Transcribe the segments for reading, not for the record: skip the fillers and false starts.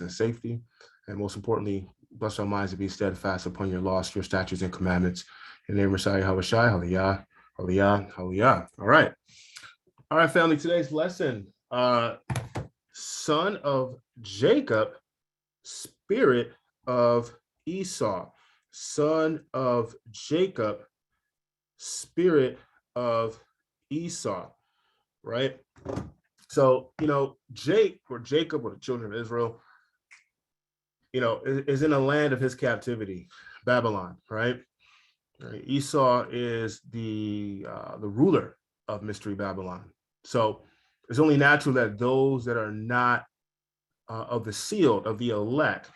and safety. And most importantly, bless our minds to be steadfast upon your laws, your statutes, and commandments. In the name of Messiah, Havashai, Hallelujah, Hallelujah, Hallelujah. All right. All right, family, today's lesson, son of Jacob, spirit of Esau. Son of Jacob, spirit of Esau, right? So, Jacob or the children of Israel, is in a land of his captivity, Babylon, right? Esau is the ruler of Mystery Babylon. So it's only natural that those that are not of the sealed, of the elect,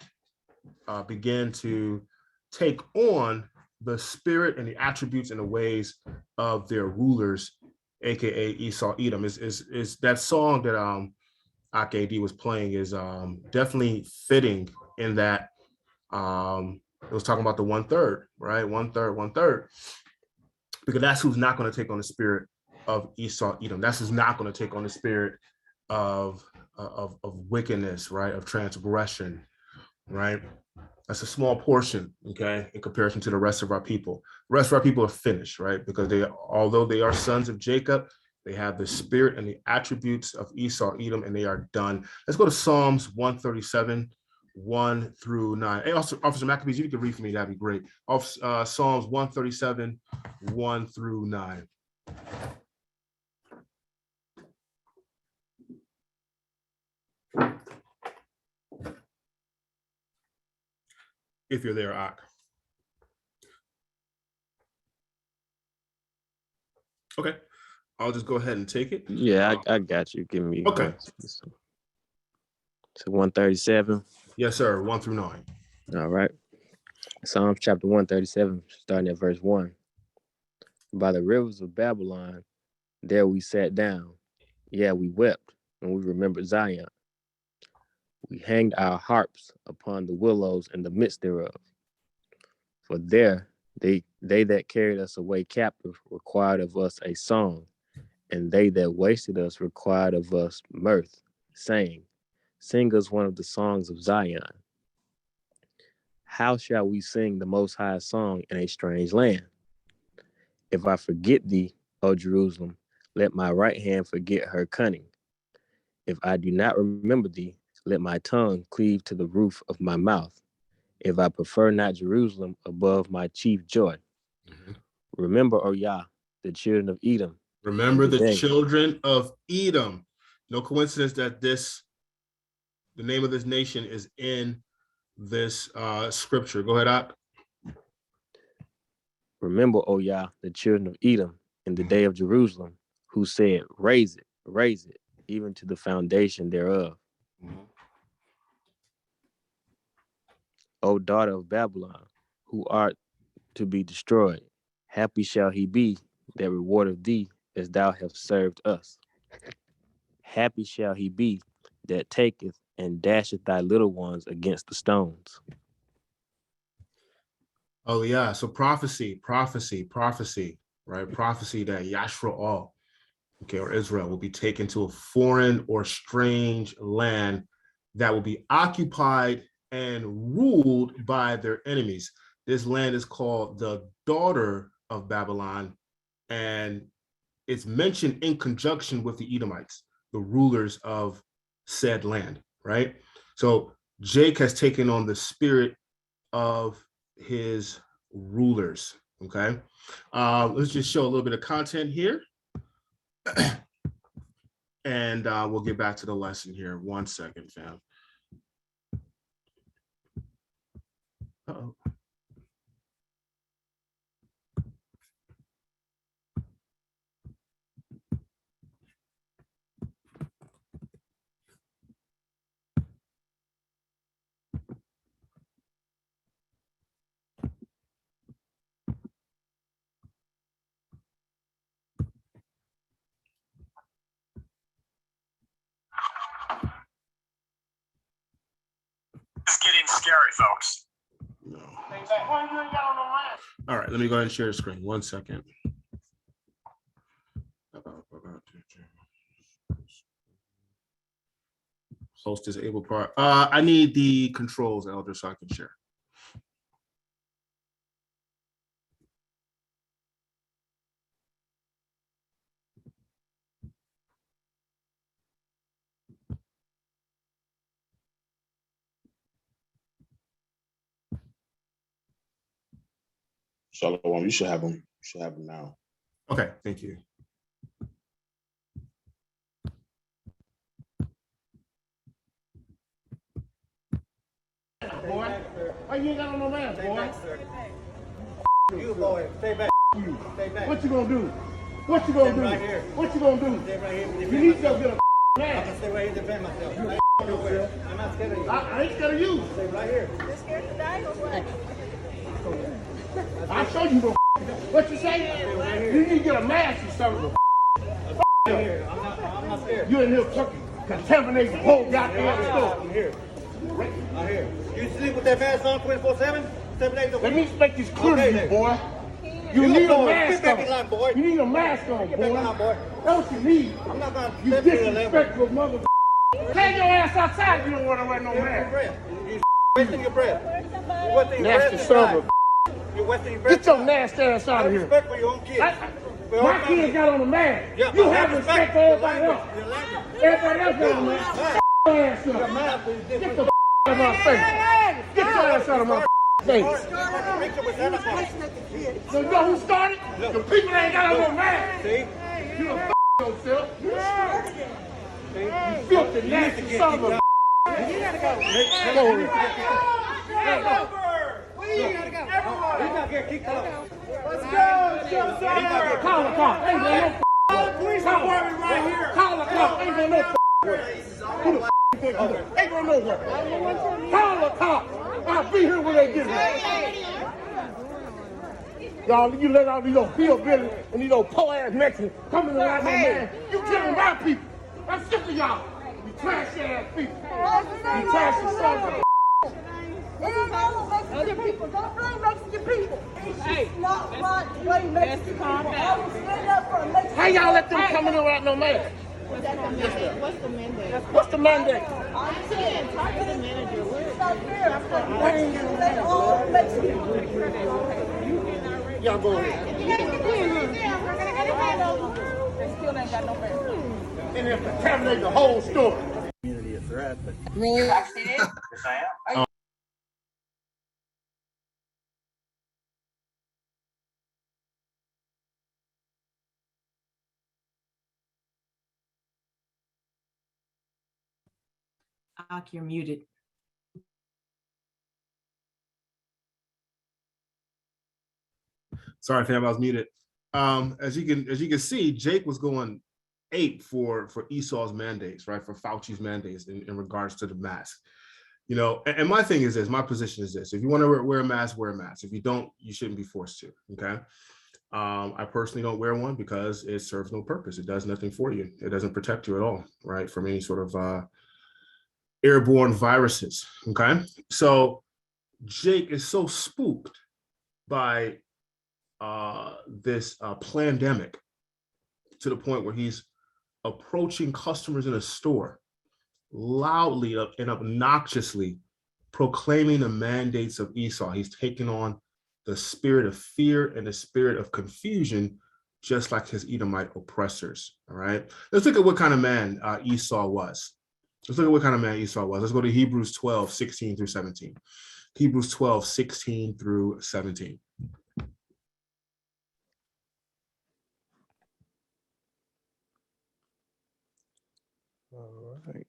begin to take on the spirit and the attributes and the ways of their rulers, aka Esau, Edom. Is that song that AKD was playing is definitely fitting in that it was talking about the 1/3, right? 1/3, 1/3, because that's who's not going to take on the spirit of Esau, Edom. That's who's not going to take on the spirit of wickedness, right? Of transgression, right? That's a small portion, okay, in comparison to the rest of our people. The rest of our people are finished, right? Because although they are sons of Jacob, they have the spirit and the attributes of Esau, Edom, and they are done. Let's go to Psalms 137, 1 through 9. Hey, also, Officer Maccabees, you can read for me, that'd be great. Psalms 137, 1 through 9. If you're there, Ak. Okay, I'll just go ahead and take it. Yeah, I got you. Give me okay. So 137. Yes, sir. 1 through 9. All right. Psalms chapter 137, starting at verse 1. By the rivers of Babylon, there we sat down. Yeah, we wept, and we remembered Zion. We hanged our harps upon the willows in the midst thereof. For there they that carried us away captive required of us a song, and they that wasted us required of us mirth, saying, Sing us one of the songs of Zion. How shall we sing the Most High's song in a strange land? If I forget thee, O Jerusalem, let my right hand forget her cunning. If I do not remember thee, let my tongue cleave to the roof of my mouth. If I prefer not Jerusalem above my chief joy. Mm-hmm. Remember, O Yah, the children of Edom. Remember the children of Edom. No coincidence that the name of this nation is in this scripture. Go ahead, Ak. Remember, O Yah, the children of Edom, in the day of Jerusalem, who said, raise it, even to the foundation thereof. Mm-hmm. O daughter of Babylon, who art to be destroyed, happy shall he be that rewardeth thee as thou hast served us. Happy shall he be that taketh and dasheth thy little ones against the stones. Oh, yeah. So prophecy, right? Prophecy that Yashrael, okay, or Israel will be taken to a foreign or strange land that will be occupied and ruled by their enemies. This land is called the daughter of Babylon, and it's mentioned in conjunction with the Edomites, the rulers of said land, right? So Jake has taken on the spirit of his rulers, okay? Let's just show a little bit of content here. And we'll get back to the lesson here. 1 second, fam. Uh-oh. It's getting scary, folks. No. All right, let me go ahead and share the screen. 1 second. Host disabled part. I need the controls, Elder, so I can share. Shalom, you should have them. You should have them now. Okay, thank you. Boy, why you ain't got on no mask, boy? You boy, stay back. You. Stay back. What you gonna do? What you gonna do? Right here. What you gonna do? Stay right here. You Defend need to go myself. get a I mask. can stay right here to defend myself. I'm not scared of you. I ain't scared of you. Stay right here. You're scared to die or what? I'll show you the what you say? You need to get a mask or something. Right here. I'm not scared. You in here fucking contaminating the whole goddamn store. I'm here. I'm here. You sleep with that mask on 24/7? 7 days a Let week? me make this clear to Okay, you, then. boy. You need a boy. mask Get back in line, on. boy. You need a mask on, Get back in line, boy. boy. That's what you need. I'm not gonna You step to the level. disrespectful mother. Take your ass outside if you don't want to wear no Your mask. breath. You wasting your breath. You're wasting your Nasty breath. son of You're wasting your breath. Get your nasty ass out of here. Respect for your own kids. For your own My family. kids got on a mask. Yeah, You but have respect for everybody your else. language. Your language. Everybody else got on a mask. Your ass Your up. mouth is Get different. the out of my face. Get your ass out of my face. Picture with Santa Claus. So you know who started? The people that ain't got on no mask. See? You done yourself. You filthy, nasty son of a. Go ahead. He's not getting kicked out. Call the cop. Ain't gonna no police department right here. Call the cop. Ain't gonna no who the think you are? Ain't gonna nowhere. Call the cop. I'll be here when they get here. Y'all, you let all these old hillbillies and these old poor ass Mexicans coming around my man. You killing my people. I'm sick of y'all. You trash ass people. You trash sons of a. It ain't all Mexican people. Don't blame Mexican people. It's not right to blame Mexican people. I will stand up for a Mexican. How y'all let them come in without no mask? What's the mandate? What's the mandate? I'm saying, Talk to the manager. it's not fair. Mexicans let all Mexican people. Y'all go ahead. They still ain't got no mask. And then contaminate the whole store. Community a threat, but Ak, you're muted. Sorry, fam, I was muted. As you can see, Jake was going ape for Esau's mandates, right? For Fauci's mandates in regards to the mask. You know, and my thing is this, my position is this: if you want to wear a mask, wear a mask. If you don't, you shouldn't be forced to. Okay. I personally don't wear one because it serves no purpose. It does nothing for you. It doesn't protect you at all, right? From any sort of airborne viruses. Okay. So Jake is so spooked by this pandemic to the point where he's approaching customers in a store loudly and obnoxiously proclaiming the mandates of Esau. He's taken on the spirit of fear and the spirit of confusion, just like his Edomite oppressors. All right. Let's look at what kind of man Esau was. Let's look at what kind of man Esau was. Let's go to Hebrews 12, 16 through 17. Hebrews 12, 16 through 17. All right.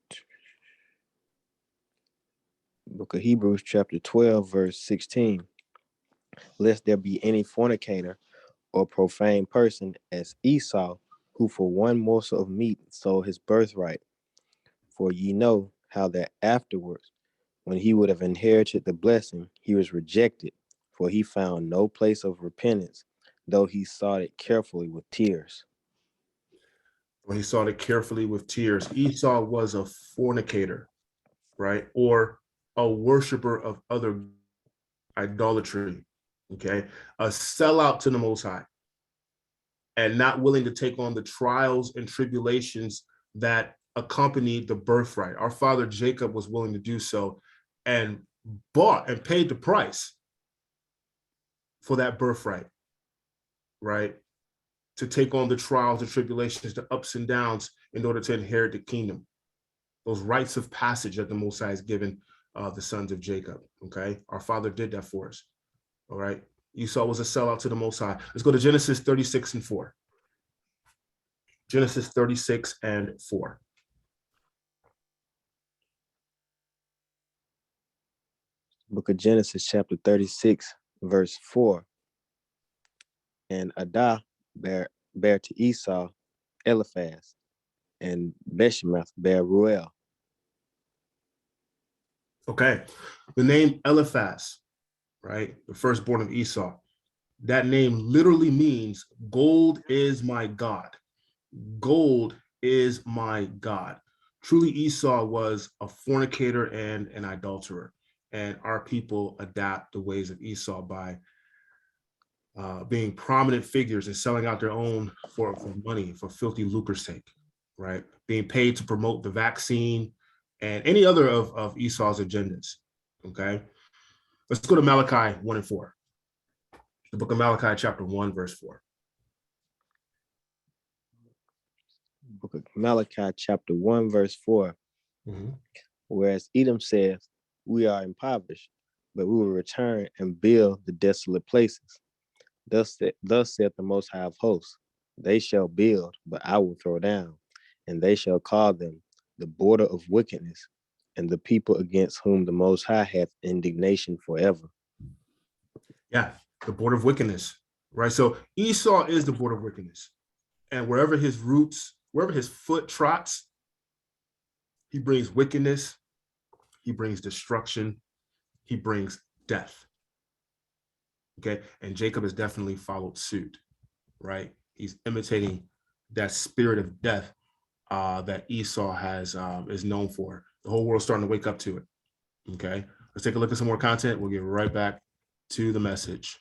Book of Hebrews, chapter 12, verse 16. Lest there be any fornicator or profane person as Esau, who for one morsel of meat sold his birthright. For ye know how that afterwards, when he would have inherited the blessing, he was rejected, for he found no place of repentance, though he sought it carefully with tears. When he sought it carefully with tears, Esau was a fornicator, right? Or a worshiper of other idolatry, okay? A sellout to the Most High and not willing to take on the trials and tribulations that accompanied the birthright. Our father Jacob was willing to do so and bought and paid the price for that birthright, right? To take on the trials, the tribulations, the ups and downs in order to inherit the kingdom. Those rites of passage that the Most High has given the sons of Jacob, okay? Our father did that for us, all right? Esau was a sellout to the Most High. Let's go to Genesis 36 and 4. Genesis 36 and 4. Book of Genesis, chapter 36, verse 4. And Adah bare to Esau Eliphaz, and Beshemath bare Ruel. Okay, the name Eliphaz, right? The firstborn of Esau. That name literally means gold is my God. Gold is my God. Truly, Esau was a fornicator and an adulterer. And our people adapt the ways of Esau by being prominent figures and selling out their own for money, for filthy lucre's sake, right? Being paid to promote the vaccine and any other of Esau's agendas, okay? Let's go to Malachi 1 and 4. The book of Malachi, chapter 1, verse 4. Book of Malachi, chapter 1, verse 4. Mm-hmm. Whereas Edom says, we are impoverished, but we will return and build the desolate places. Thus saith the Most High of hosts, they shall build, but I will throw down, and they shall call them the border of wickedness, and the people against whom the Most High hath indignation forever. Yeah, the border of wickedness, right? So Esau is the border of wickedness. And wherever his roots, wherever his foot trots, he brings wickedness, he brings destruction, he brings death. Okay, and Jacob has definitely followed suit, right? He's imitating that spirit of death that Esau has is known for. The whole world's starting to wake up to it. Okay, let's take a look at some more content. We'll get right back to the message.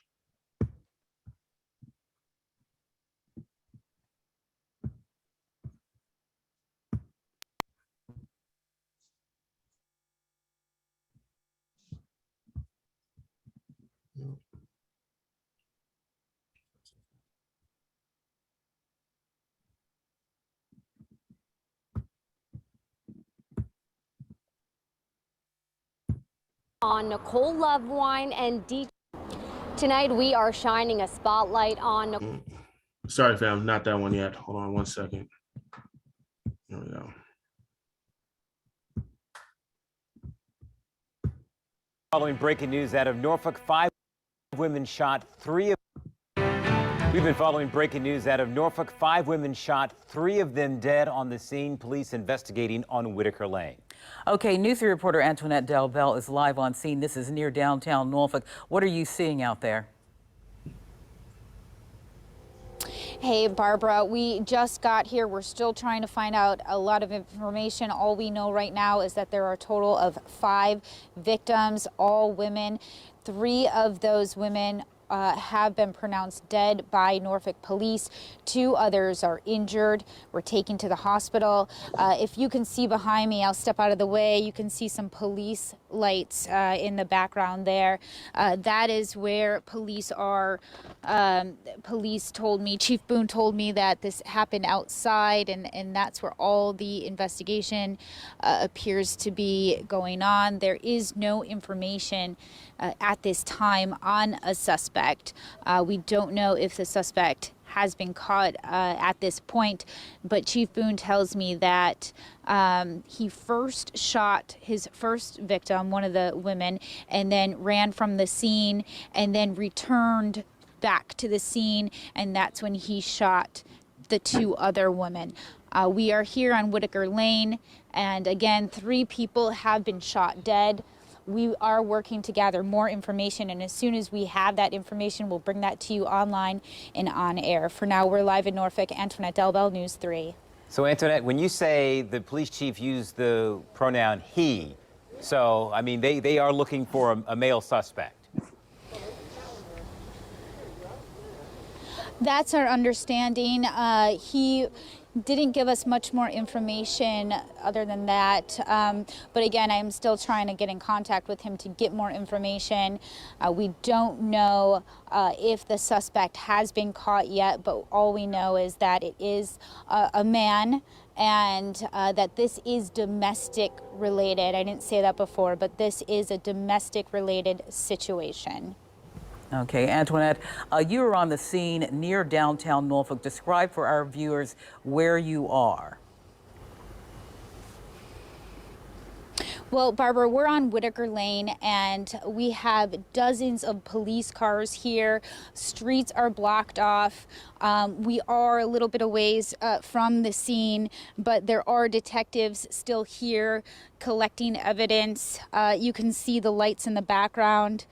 On Nicole Lovewine and tonight we are shining a spotlight on. Sorry, fam, not that one yet. Hold on one second. There we go. Following breaking news out of Norfolk, 5 women shot, 3 of. We've been following breaking news out of Norfolk. 5 women shot, 3 of them dead on the scene. Police investigating on Whitaker Lane. Okay, News 3 reporter Antoinette Delbell is live on scene. This is near downtown Norfolk. What are you seeing out there? Hey, Barbara, we just got here. We're still trying to find out a lot of information. All we know right now is that there are a total of 5 victims, all women. 3 of those women have been pronounced dead by Norfolk police. 2 others are injured, were taken to the hospital. If you can see behind me, I'll step out of the way. You can see some police lights in the background there. That is where police are. Police told me, Chief Boone told me that this happened outside, and that's where all the investigation appears to be going on. There is no information at this time on a suspect. We don't know if the suspect has been caught at this point, but Chief Boone tells me that he first shot his first victim, one of the women, and then ran from the scene and then returned back to the scene, and that's when he shot the 2 other women. We are here on Whitaker Lane, and again, 3 people have been shot dead. We are working to gather more information, and as soon as we have that information, we'll bring that to you online and on air. For now, we're live in Norfolk. Antoinette Delbell, News 3. So, Antoinette, when you say the police chief used the pronoun he, so, I mean, they are looking for a male suspect. That's our understanding. didn't give us much more information other than that. But again, I'm still trying to get in contact with him to get more information. We don't know if the suspect has been caught yet, but all we know is that it is a man and that this is domestic related. I didn't say that before, but this is a domestic related situation. Okay, Antoinette, you were on the scene near downtown Norfolk. Describe for our viewers where you are. Well, Barbara, we're on Whitaker Lane and we have dozens of police cars here. Streets are blocked off. We are a little bit a ways from the scene, but there are detectives still here collecting evidence. You can see the lights in the background.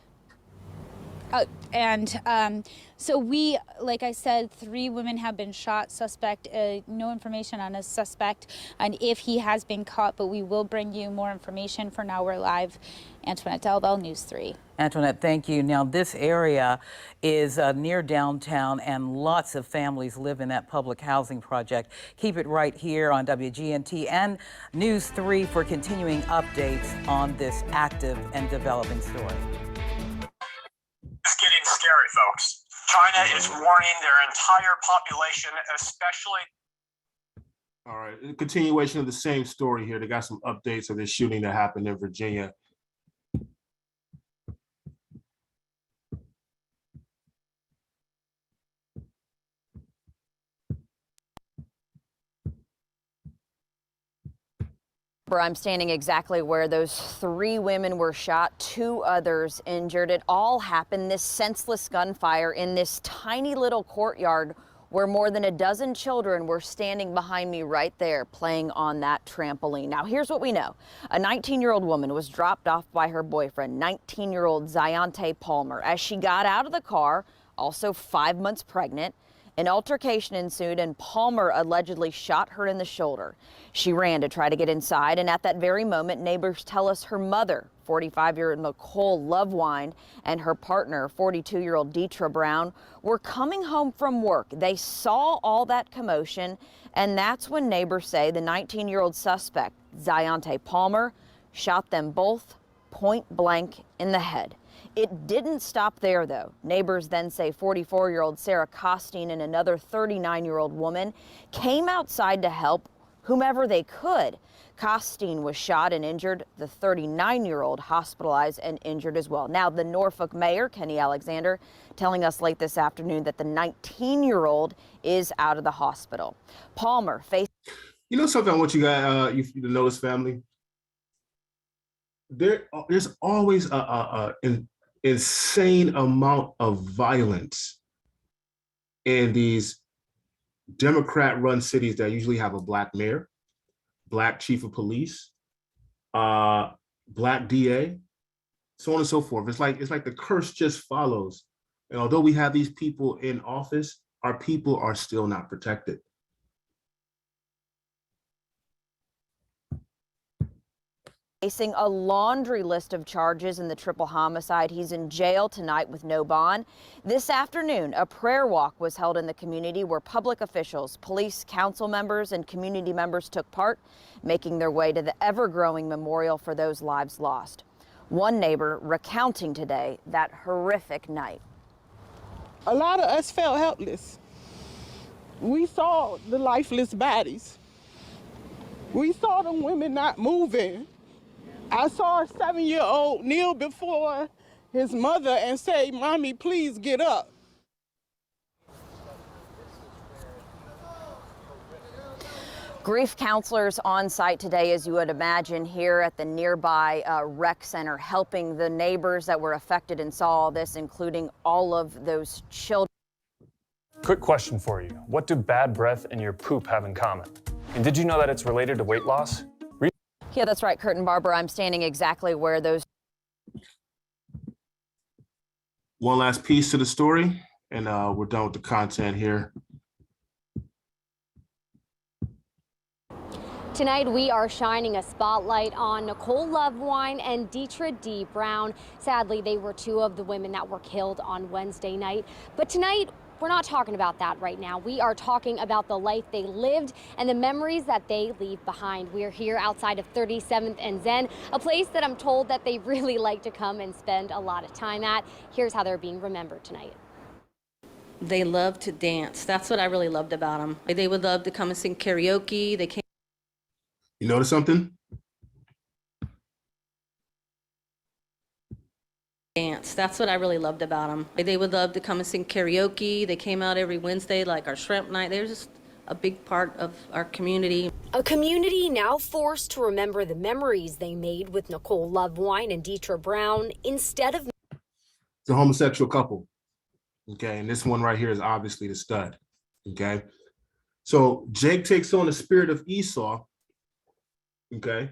So we, like I said, 3 women have been shot. Suspect, no information on a suspect and if he has been caught, but we will bring you more information. For now, we're live. Antoinette Delbel, News 3. Antoinette, thank you. Now, this area is near downtown and lots of families live in that public housing project. Keep it right here on WGNT and News 3 for continuing updates on this active and developing story. It's getting scary, folks. China is warning their entire population, especially. All right, in continuation of the same story here. They got some updates of this shooting that happened in Virginia. I'm standing exactly where those 3 women were shot, 2 others injured. It all happened, this senseless gunfire, in this tiny little courtyard where more than a dozen children were standing behind me right there playing on that trampoline. Now, here's what we know. A 19-year-old woman was dropped off by her boyfriend, 19-year-old Ziante Palmer. As she got out of the car, also 5 months pregnant, an altercation ensued and Palmer allegedly shot her in the shoulder. She ran to try to get inside, and at that very moment, neighbors tell us her mother, 45-year-old Nicole Lovewine, and her partner, 42-year-old Deetra Brown, were coming home from work. They saw all that commotion, and that's when neighbors say the 19-year-old suspect, Ziante Palmer, shot them both point blank in the head. It didn't stop there, though. Neighbors then say 44-year-old Sarah Costine and another 39-year-old woman came outside to help whomever they could. Costine was shot and injured, the 39-year-old hospitalized and injured as well. Now, the Norfolk mayor, Kenny Alexander, telling us late this afternoon that the 19-year-old is out of the hospital. Palmer faced... You know something I want you guys you to notice, family? There's always an insane amount of violence in these Democrat-run cities that usually have a black mayor, black chief of police, black DA, so on and so forth. It's like the curse just follows. And although we have these people in office, our people are still not protected. Facing a laundry list of charges in the triple homicide. He's in jail tonight with no bond. This afternoon, a prayer walk was held in the community where public officials, police, council members, and community members took part, making their way to the ever-growing memorial for those lives lost. One neighbor recounting today that horrific night. A lot of us felt helpless. We saw the lifeless bodies. We saw the women not moving. I saw a 7-year-old kneel before his mother and say, "Mommy, please get up." Grief counselors on site today, as you would imagine, here at the nearby rec center, helping the neighbors that were affected and saw all this, including all of those children. Quick question for you. What do bad breath and your poop have in common? And did you know that it's related to weight loss? Yeah, that's right, Kurt and Barbara. I'm standing exactly where those... One last piece to the story, and we're done with the content here. Tonight, we are shining a spotlight on Nicole Lovewine and Deetra D. Brown. Sadly, they were 2 of the women that were killed on Wednesday night. But tonight, We're not talking about that right now. We are talking about the life they lived and the memories that they leave behind. We're here outside of 37th and Zen, a place that I'm told that they really like to come and spend a lot of time at. Here's how they're being remembered tonight. They love to dance. That's what I really loved about them. They would love to come and sing karaoke. They came. You notice something? Dance. That's what I really loved about them. They would love to come and sing karaoke. They came out every Wednesday, like our shrimp night. They were just a big part of our community. A community now forced to remember the memories they made with Nicole Lovewine and Deetra Brown instead of. It's a homosexual couple. Okay, and this one right here is obviously the stud. Okay, so Jake takes on the spirit of Esau. Okay,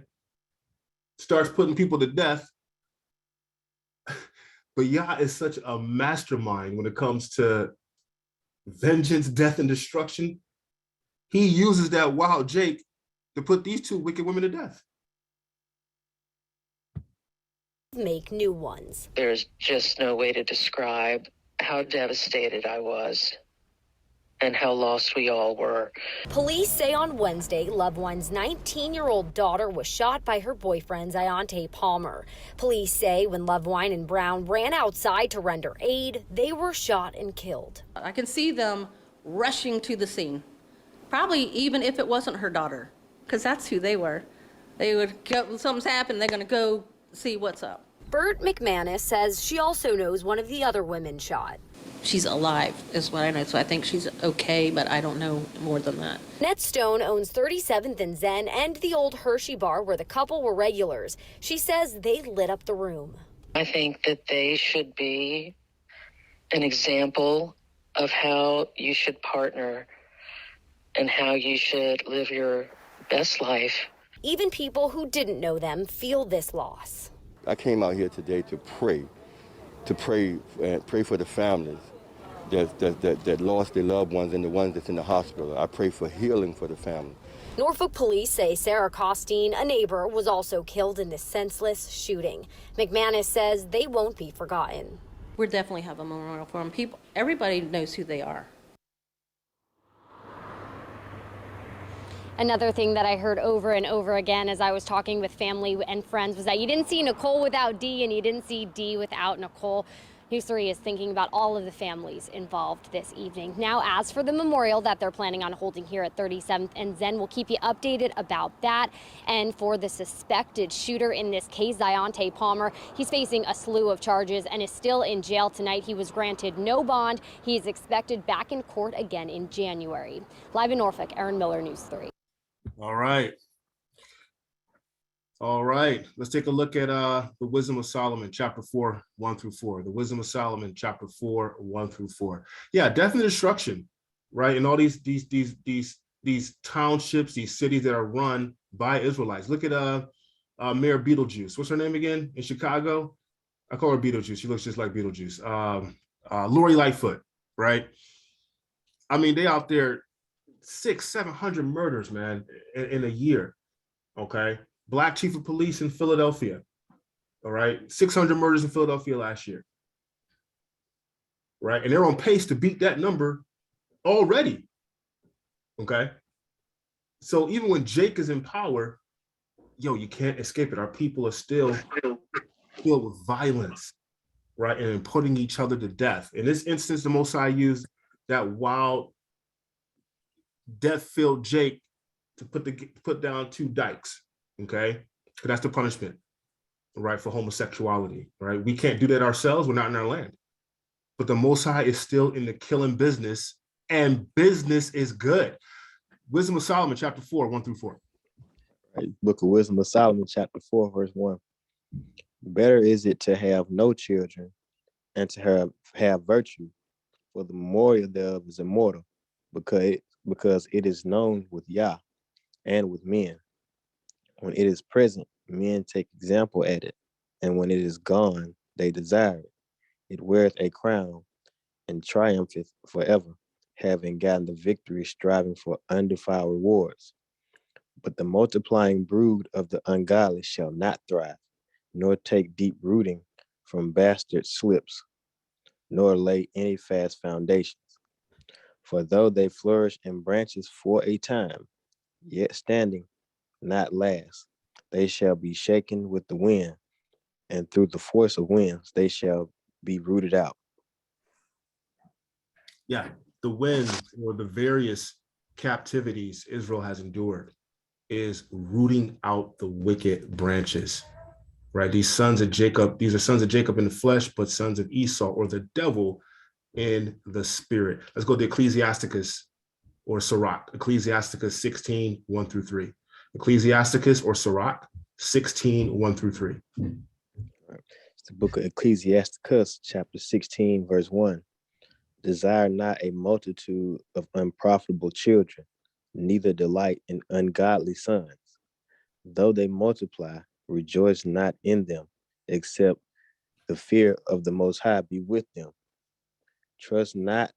starts putting people to death. But Yah is such a mastermind when it comes to vengeance, death, and destruction. He uses that wild Jake to put these two wicked women to death. Make new ones. There's just no way to describe how devastated I was and how lost we all were. Police say on Wednesday, Lovewine's 19-year-old daughter was shot by her boyfriend, Ziante Palmer. Police say when Lovewine and Brown ran outside to render aid, they were shot and killed. I can see them rushing to the scene, probably even if it wasn't her daughter, because that's who they were. They would go, something's happened, they're going to go see what's up. Bert McManus says she also knows one of the other women shot. She's alive, is what I know, so I think she's okay, but I don't know more than that. Ned Stone owns 37th and Zen and the old Hershey bar where the couple were regulars. She says they lit up the room. I think that they should be an example of how you should partner and how you should live your best life. Even people who didn't know them feel this loss. I came out here today to pray for the families that lost their loved ones and the ones that's in the hospital. I pray for healing for the family. Norfolk police say Sarah Costine, a neighbor, was also killed in this senseless shooting. McManus says they won't be forgotten. We'll definitely have a memorial for them. Everybody knows who they are. Another thing that I heard over and over again as I was talking with family and friends was that you didn't see Nicole without Dee and you didn't see Dee without Nicole. News 3 is thinking about all of the families involved this evening. Now, as for the memorial that they're planning on holding here at 37th and Zen, we'll keep you updated about that. And for the suspected shooter in this case, Ziante Palmer, he's facing a slew of charges and is still in jail tonight. He was granted no bond. He is expected back in court again in January. Live in Norfolk, Erin Miller, News 3. All right. All right. Let's take a look at the Wisdom of Solomon, chapter 4, 1-4. The Wisdom of Solomon, chapter 4, 1-4. Yeah, death and destruction, right? And all these townships, these cities that are run by Israelites. Look at Mayor Beetlejuice. What's her name again in Chicago? I call her Beetlejuice. She looks just like Beetlejuice. Lori Lightfoot, right? I mean, they out there 600-700 murders, man, in a year. Okay. Black chief of police in Philadelphia. All right. 600 murders in Philadelphia last year. Right. And they're on pace to beat that number already. Okay. So even when Jake is in power, you can't escape it. Our people are still filled with violence, right? And putting each other to death. In this instance, the Most High used that wild, death-filled Jake to put down 2 dykes, okay? Because that's the punishment, right, for homosexuality, right? We can't do that ourselves. We're not in our land. But the Most High is still in the killing business, and business is good. Wisdom of Solomon, chapter 4, 1-4. Right. Book of Wisdom of Solomon, chapter 4, verse 1. Better is it to have no children and to have virtue, for the memorial thereof is immortal, because it is known with Yah and with men. When it is present, men take example at it, and when it is gone, they desire it. It weareth a crown and triumpheth forever, having gotten the victory, striving for undefiled rewards. But the multiplying brood of the ungodly shall not thrive, nor take deep rooting from bastard slips, nor lay any fast foundations. For though they flourish in branches for a time, yet standing, not last, they shall be shaken with the wind, and through the force of winds they shall be rooted out. Yeah, the wind or the various captivities Israel has endured is rooting out the wicked branches, right? These sons of Jacob, these are sons of Jacob in the flesh, but sons of Esau or the devil in the spirit. Let's go to Ecclesiasticus or Sirach, Ecclesiasticus 16, 1 through 3. Ecclesiasticus or Sirach 16, 1 through 3. It's the book of Ecclesiasticus, chapter 16, verse 1. Desire not a multitude of unprofitable children, neither delight in ungodly sons. Though they multiply, rejoice not in them, except the fear of the Most High be with them. Trust not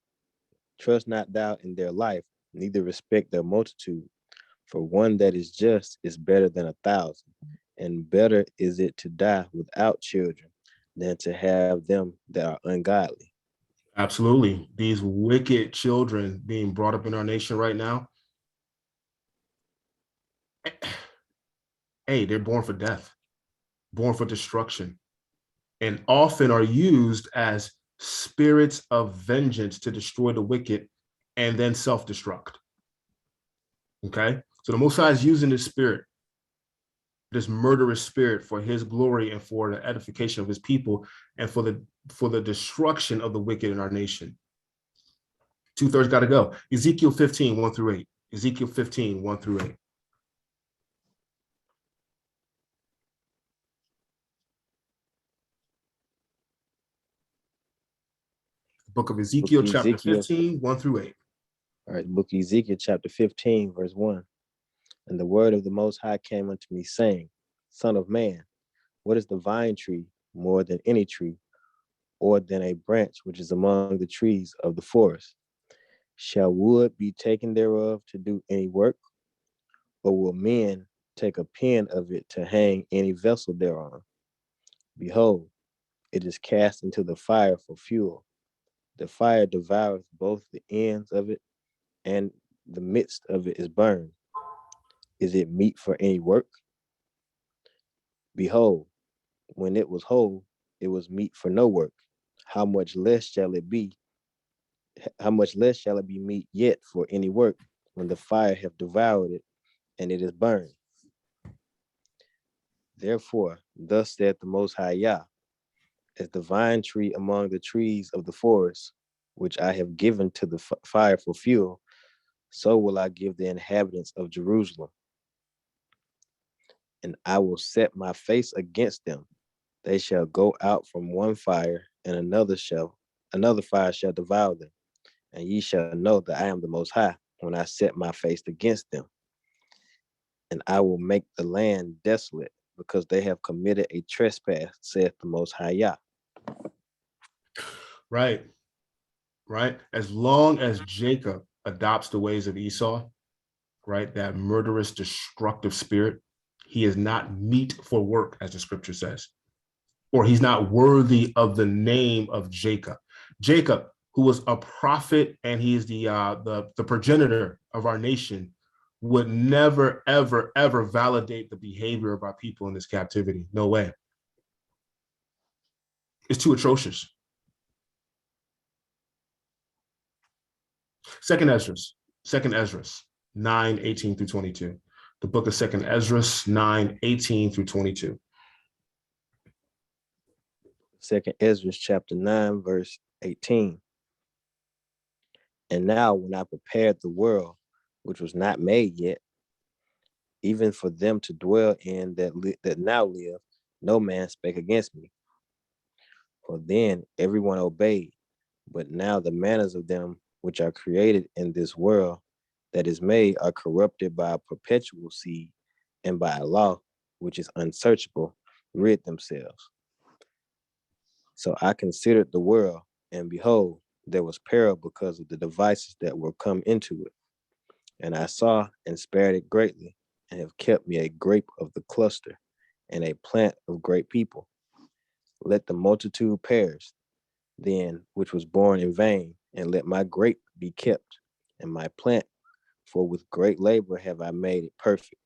thou in their life, neither respect their multitude. For one that is just is better than 1,000, and better is it to die without children than to have them that are ungodly. Absolutely. These wicked children being brought up in our nation right now, hey, they're born for death, born for destruction, and often are used as spirits of vengeance to destroy the wicked and then self-destruct. Okay? So the Most High is using this spirit, this murderous spirit, for his glory and for the edification of his people and for the destruction of the wicked in our nation. 2/3 got to go. Ezekiel 15, 1 through 8. Ezekiel 15, 1 through 8. Book of Ezekiel, chapter 15, 1 through 8. All right, book of Ezekiel, chapter 15, verse 1. And the word of the Most High came unto me, saying, Son of man, what is the vine tree more than any tree, or than a branch which is among the trees of the forest? Shall wood be taken thereof to do any work? Or will men take a pen of it to hang any vessel thereon? Behold, it is cast into the fire for fuel. The fire devoureth both the ends of it, and the midst of it is burned. Is it meet for any work? Behold, when it was whole, it was meet for no work. How much less shall it be meet yet for any work, when the fire hath devoured it, and it is burned? Therefore, thus saith the Most High Yah, as the vine tree among the trees of the forest, which I have given to the fire for fuel, so will I give the inhabitants of Jerusalem. And I will set my face against them. They shall go out from one fire, and another fire shall devour them. And ye shall know that I am the Most High, when I set my face against them. And I will make the land desolate, because they have committed a trespass, saith the Most High Yah. Right. As long as Jacob adopts the ways of Esau, right, that murderous, destructive spirit, he is not meet for work, as the scripture says, or he's not worthy of the name of Jacob. Jacob, who was a prophet and he is the progenitor of our nation, would never, ever, ever validate the behavior of our people in this captivity. No way. It's too atrocious. Second Ezra, 9, 18 through 22. The book of Second Ezra, 9, 18 through 22. Second Ezra, chapter 9, verse 18. And now when I prepared the world, which was not made yet, even for them to dwell in that now live, no man spake against me. For then everyone obeyed, but now the manners of them which are created in this world that is made are corrupted by a perpetual seed, and by a law which is unsearchable, rid themselves. So I considered the world, and behold, there was peril because of the devices that were come into it. And I saw and spared it greatly, and have kept me a grape of the cluster, and a plant of great people. Let the multitude perish, then, which was born in vain, and let my grape be kept. and my plant, for with great labor have I made it perfect.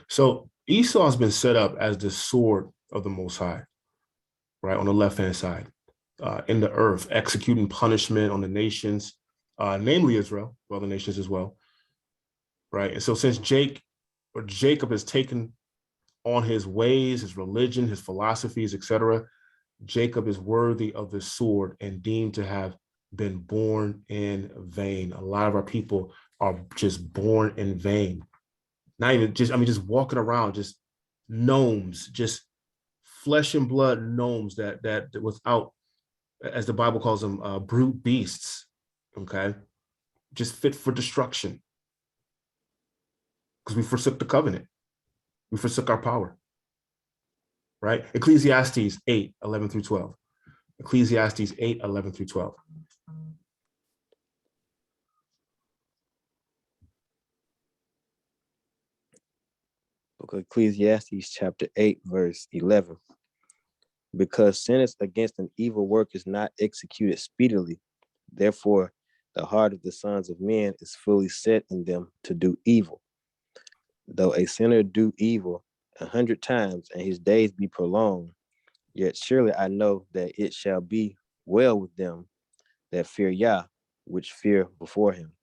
So Esau has been set up as the sword of the Most High, right, on the left-hand side, in the earth, executing punishment on the nations, namely Israel, other nations as well, right? And so since Jacob has taken on his ways, his religion, his philosophies, etc., Jacob is worthy of the sword and deemed to have been born in vain. A lot of our people are just born in vain. Not even just, just walking around, just gnomes, just flesh and blood gnomes that without, as the Bible calls them, brute beasts, okay? Just fit for destruction. Because we forsook the covenant. We forsook our power, right? Ecclesiastes 8:11-12. Ecclesiastes 8:11-12. Book of Ecclesiastes chapter 8, verse 11. Because sentence against an evil work is not executed speedily, therefore the heart of the sons of men is fully set in them to do evil. Though a sinner do evil 100 times and his days be prolonged, yet surely I know that it shall be well with them that fear Yah, which fear before him.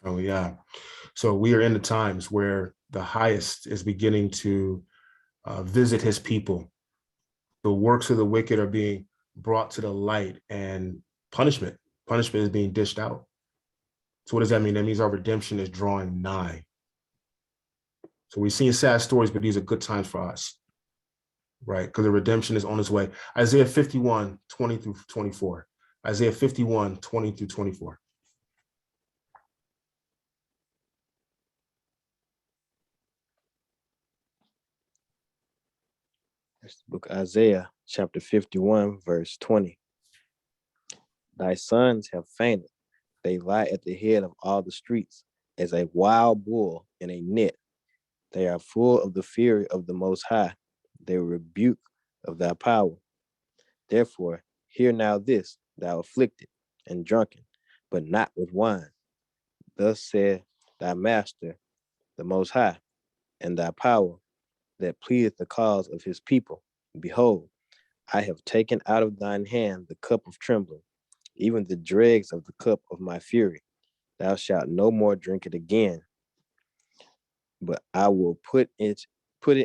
Oh, yeah. So we are in the times where the highest is beginning to visit his people. The works of the wicked are being brought to the light, and punishment is being dished out. So what does that mean? That means our redemption is drawing nigh. So we've seen sad stories, but these are good times for us, right? Because the redemption is on its way. Isaiah 51:20-24. Isaiah 51:20-24. That's the book of Isaiah, chapter 51, verse 20. Thy sons have fainted. They lie at the head of all the streets as a wild bull in a net. They are full of the fury of the Most High. They rebuke of thy power. Therefore, hear now this, thou afflicted and drunken, but not with wine. Thus said thy master, the Most High, and thy power that pleadeth the cause of his people. Behold, I have taken out of thine hand the cup of trembling, even the dregs of the cup of my fury. Thou shalt no more drink it again, but I will put it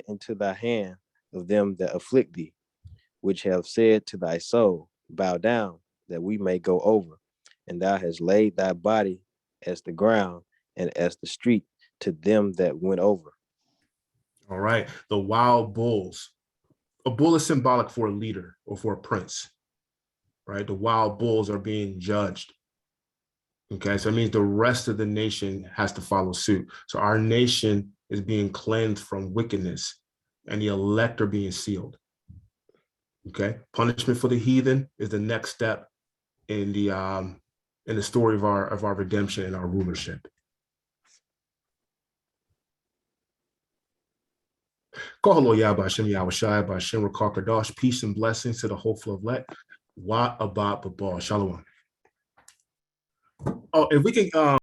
into thy hand of them that afflict thee, which have said to thy soul, bow down, that we may go over. And thou hast laid thy body as the ground and as the street to them that went over. All right, the wild bulls. A bull is symbolic for a leader or for a prince, right? The wild bulls are being judged. Okay, so it means the rest of the nation has to follow suit. So our nation is being cleansed from wickedness, and the elect are being sealed. Okay, punishment for the heathen is the next step in the story of our redemption and our rulership. Kohalo Yahba Hashem Yahushai B'Hashem Rakar Kadosh. Peace and blessings to the hopeful of let. Wa Abba Babal. Shalom. Oh, if we can